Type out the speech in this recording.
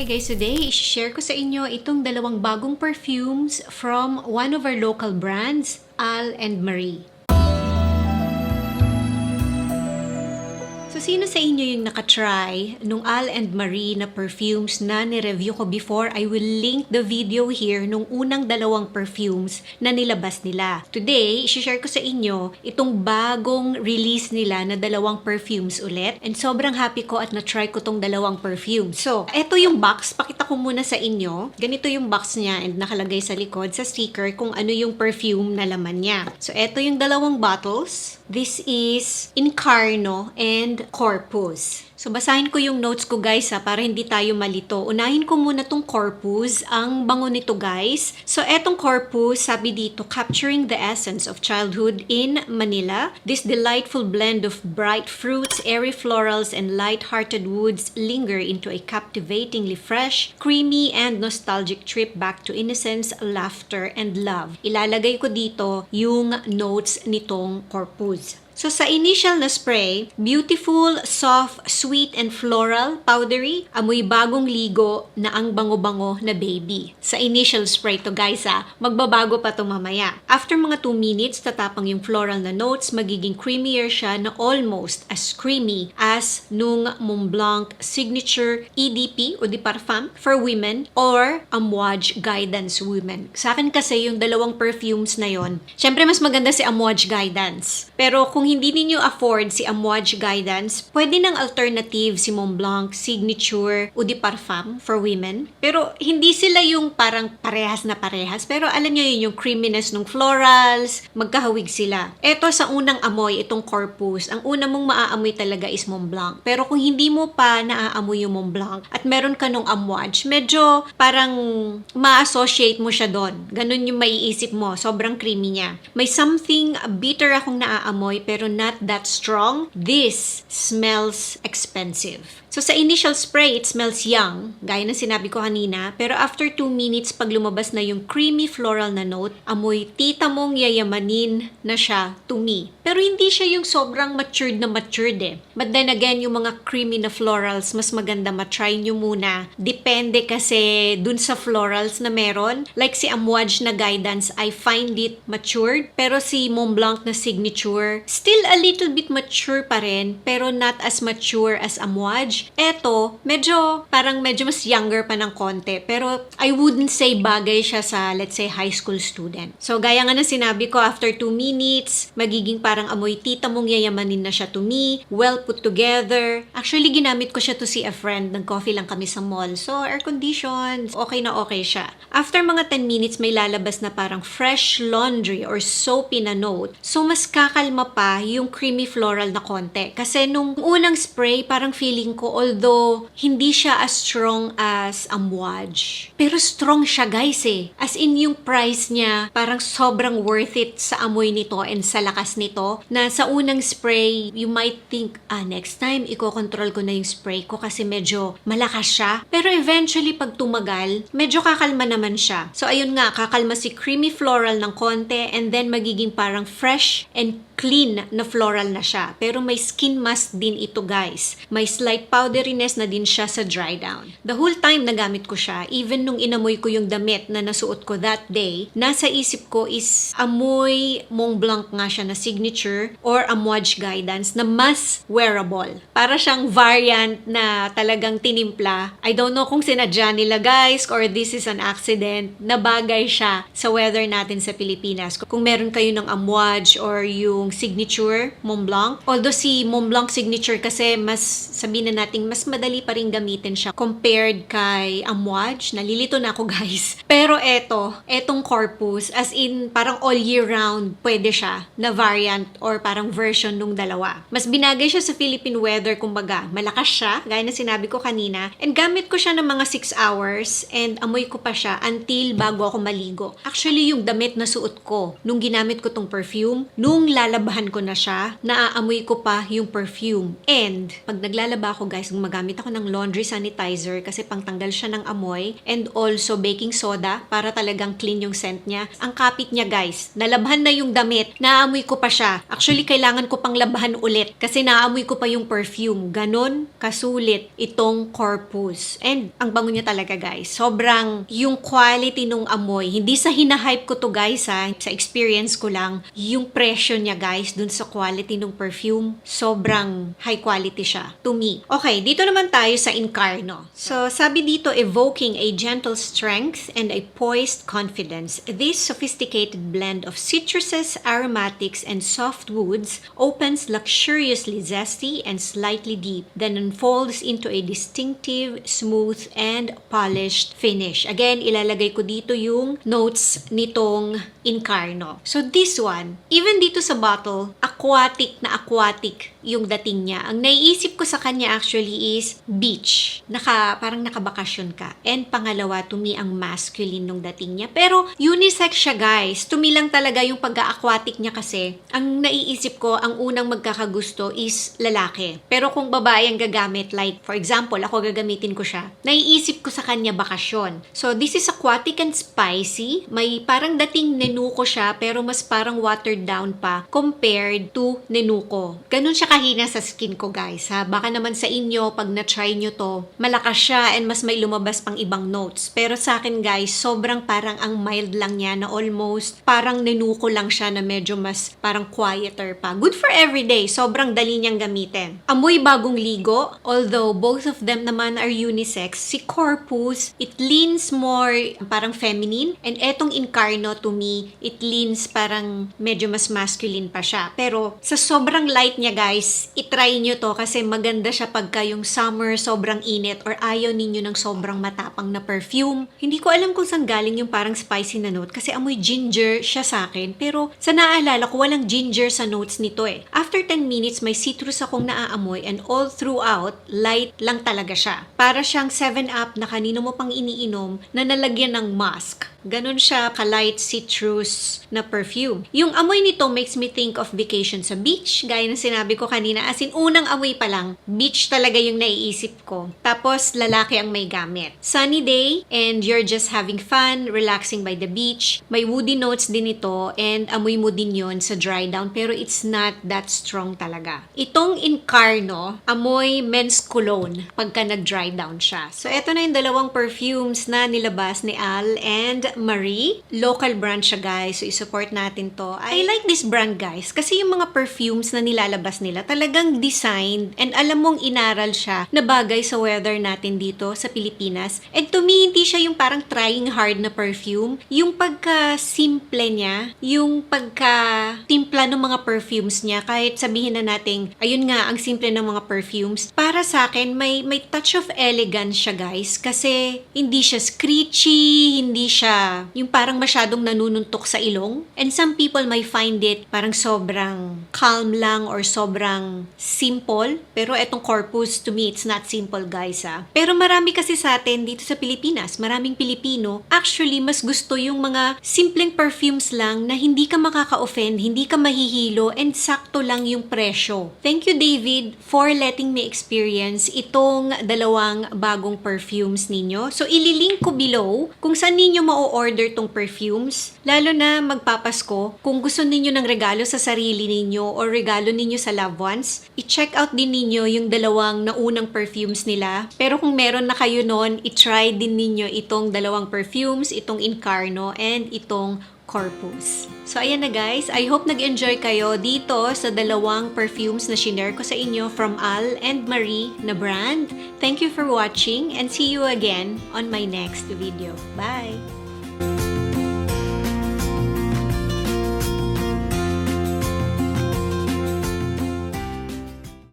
Hi guys, today i-share ko sa inyo itong dalawang bagong perfumes from one of our local brands, Al and Marie. So, sino sa inyo yung nakatry nung Al and Marie na perfumes na ni-review ko before? I will link the video here nung unang dalawang perfumes na nilabas nila. Today, i-share ko sa inyo itong bagong release nila na dalawang perfumes ulit. And sobrang happy ko at na-try ko tong dalawang perfumes. So, eto yung box. Pakita ko muna sa inyo. Ganito yung box niya and nakalagay sa likod sa sticker kung ano yung perfume na laman niya. So, eto yung dalawang bottles. This is Incarno and Corpus. So, basahin ko yung notes ko guys para hindi tayo malito. Unahin ko muna tong Corpus. Ang bango nito guys. So, etong Corpus, sabi dito, capturing the essence of childhood in Manila. This delightful blend of bright fruits, airy florals, and light-hearted woods linger into a captivatingly fresh, creamy, and nostalgic trip back to innocence, laughter, and love. Ilalagay ko dito yung notes nitong Corpus. So, sa initial na spray, beautiful, soft, sweet, and floral, powdery, amoy bagong ligo na ang bango-bango na baby. Sa initial spray to guys magbabago pa to mamaya. After mga 2 minutes, tatapang yung floral na notes, magiging creamier siya na almost as creamy as nung Montblanc Signature EDP o Eau de Parfum for women or Amouage Guidance Women. Sa akin kasi yung dalawang perfumes na yon, syempre mas maganda si Amouage Guidance. Pero kung hindi ninyo afford si Amouage Guidance, pwede ng alternative si Montblanc Signature Eau de Parfum for women. Pero hindi sila yung parang parehas na parehas. Pero alam nyo yun, yung creaminess ng florals, magkahawig sila. Eto sa unang amoy, itong Corpus, ang una mong maaamoy talaga is Montblanc. Pero kung hindi mo pa naaamoy yung Montblanc at meron ka nung Amouage, medyo parang ma-associate mo siya doon. Ganun yung maiisip mo. Sobrang creamy niya. May something bitter akong naaamoy pero not that strong. This smells expensive. So, sa initial spray, it smells young, gaya ng sinabi ko kanina. Pero after 2 minutes, pag lumabas na yung creamy floral na note, amoy tita mong yayamanin na siya to me. Pero hindi siya yung sobrang matured But then again, yung mga creamy na florals, mas maganda matry nyo muna. Depende kasi dun sa florals na meron. Like si Amouage na Guidance, I find it matured. Pero si Montblanc na Signature, still a little bit mature pa rin, pero not as mature as Amouage. Eto, medyo mas younger pa ng konti. Pero I wouldn't say bagay siya sa, let's say, high school student. So, gaya nga na sinabi ko, after 2 minutes, magiging parang amoy tita mong yayamanin na siya to me. Well put together. Actually, ginamit ko siya to see a friend. Nag-coffee lang kami sa mall. So, air conditioned. Okay na okay siya. After mga 10 minutes, may lalabas na parang fresh laundry or soapy na note. So, mas kakalma pa yung creamy floral na konti. Kasi nung unang spray, parang feeling ko, although hindi siya as strong as Amouage, pero strong siya guys As in yung price niya, parang sobrang worth it sa amoy nito and sa lakas nito. Na sa unang spray, you might think, next time, iko-control ko na yung spray ko kasi medyo malakas siya. Pero eventually, pag tumagal, medyo kakalma naman siya. So ayun nga, kakalma si creamy floral ng konti and then magiging parang fresh and clean na floral na siya. Pero may skin mask din ito guys. May slight powderiness na din siya sa dry down. The whole time nagamit ko siya, even nung inamoy ko yung damit na nasuot ko that day, nasa isip ko is amoy Montblanc nga siya na Signature or Amouage Guidance na mas wearable. Para siyang variant na talagang tinimpla. I don't know kung sinadya nila guys or this is an accident na bagay siya sa weather natin sa Pilipinas. Kung meron kayo ng Amouage or yung Signature Montblanc. Although si Montblanc Signature kasi mas sabihin na natin mas madali pa rin gamitin siya compared kay Amouage. Nalilito na ako guys. Pero etong Corpus as in parang all year round pwede siya na variant or parang version nung dalawa. Mas binagay siya sa Philippine weather kumbaga. Malakas siya gaya na sinabi ko kanina. And gamit ko siya ng mga 6 hours and amoy ko pa siya until bago ako maligo. Actually yung damit na suot ko nung ginamit ko tong perfume, nung lalabas nalalabahan ko na siya, naaamoy ko pa yung perfume. And pag naglalaba ako guys, gumagamit ako ng laundry sanitizer kasi pangtanggal siya ng amoy, and also baking soda para talagang clean yung scent niya. Ang kapit niya guys, nalabahan na yung damit, naaamoy ko pa siya. Actually, kailangan ko pang labahan ulit kasi naaamoy ko pa yung perfume. Ganon kasulit itong Corpus. And ang bango niya talaga guys. Sobrang yung quality nung amoy. Hindi sa hinahype ko to guys ha. Sa experience ko lang, yung presyo niya guys dun sa quality ng perfume, sobrang high quality siya to me. Okay, dito naman tayo sa Incarno. So, sabi dito, evoking a gentle strength and a poised confidence. This sophisticated blend of citruses, aromatics, and soft woods opens luxuriously zesty and slightly deep, then unfolds into a distinctive, smooth, and polished finish. Again, ilalagay ko dito yung notes nitong Incarno. So this one, even dito sa bottle, aquatic na aquatic yung dating niya. Ang naiisip ko sa kanya actually is beach. Parang nakabakasyon ka. And pangalawa, to me, ang masculine nung dating niya. Pero unisex siya guys. To me lang talaga yung pagka-aquatic niya kasi, ang naiisip ko, ang unang magkakagusto is lalaki. Pero kung babae ang gagamit, like for example, ako gagamitin ko siya, naiisip ko sa kanya bakasyon. So this is aquatic and spicy. May parang dating nenuko siya, pero mas parang watered down pa compared to nenuko. Ganun siya kahina sa skin ko guys ha. Baka naman sa inyo, pag na-try nyo to, malakas siya and mas may lumabas pang ibang notes. Pero sa akin guys, sobrang parang ang mild lang niya na almost parang nenuko lang siya na medyo mas parang quieter pa. Good for everyday. Sobrang dali niyang gamitin. Amoy bagong ligo, although both of them naman are unisex. Si Corpus, it leans more parang feminine, and etong Incarno to me, it leans parang medyo mas masculine pa siya. Pero sa sobrang light niya guys, itry nyo to kasi maganda siya pagka yung summer sobrang init or ayaw ninyo ng sobrang matapang na perfume. Hindi ko alam kung saan galing yung parang spicy na note kasi amoy ginger siya sa akin, pero sa naalala ko walang ginger sa notes nito eh. After 10 minutes may citrus akong naaamoy and all throughout light lang talaga siya. Para siyang 7-Up na kanino mo pang iniinom na nalagyan ng musk. Ganon siya ka-light citrus na perfume. Yung amoy nito makes me think of vacation sa beach. Gaya ng sinabi ko kanina, as in unang amoy pa lang, beach talaga yung naiisip ko. Tapos lalaki ang may gamit. Sunny day and you're just having fun, relaxing by the beach. May woody notes din ito and amoy mo din yon sa dry down pero it's not that strong talaga. Itong Incarno, amoy men's cologne pagka nag-dry down siya. So eto na yung dalawang perfumes na nilabas ni Al and Marie. Local brand siya guys, so isupport natin to. I like this brand guys kasi yung mga perfumes na nilalabas nila talagang designed and alam mong inaral siya na bagay sa weather natin dito sa Pilipinas. And to me, hindi siya yung parang trying hard na perfume. Yung pagka-simple niya, yung pagka-timpla ng mga perfumes niya, kahit sabihin na natin, ayun nga, ang simple ng mga perfumes, para sa akin, may touch of elegance siya guys kasi hindi siya screechy, hindi siya yung parang masyadong nanununtok sa ilong. And some people might find it parang sobrang calm lang or sobrang simple. Pero etong Corpus, to me, it's not simple guys ha. Pero marami kasi sa atin dito sa Pilipinas, maraming Pilipino, actually mas gusto yung mga simpleng perfumes lang na hindi ka makaka-offend, hindi ka mahihilo, and sakto lang yung presyo. Thank you David for letting me experience itong dalawang bagong perfumes ninyo. So ililink ko below kung saan ninyo ma-order tong perfumes, lalo na magpapasko. Kung gusto ninyo ng regalo sa sarili ninyo or regalo ninyo sa loved ones, i-check out din ninyo yung dalawang naunang perfumes nila. Pero kung meron na kayo nun, i-try din ninyo itong dalawang perfumes, itong Incarno and itong Corpus. So ayan na guys, I hope nag-enjoy kayo dito sa dalawang perfumes na shinare ko sa inyo from Al and Marie na brand. Thank you for watching and see you again on my next video. Bye!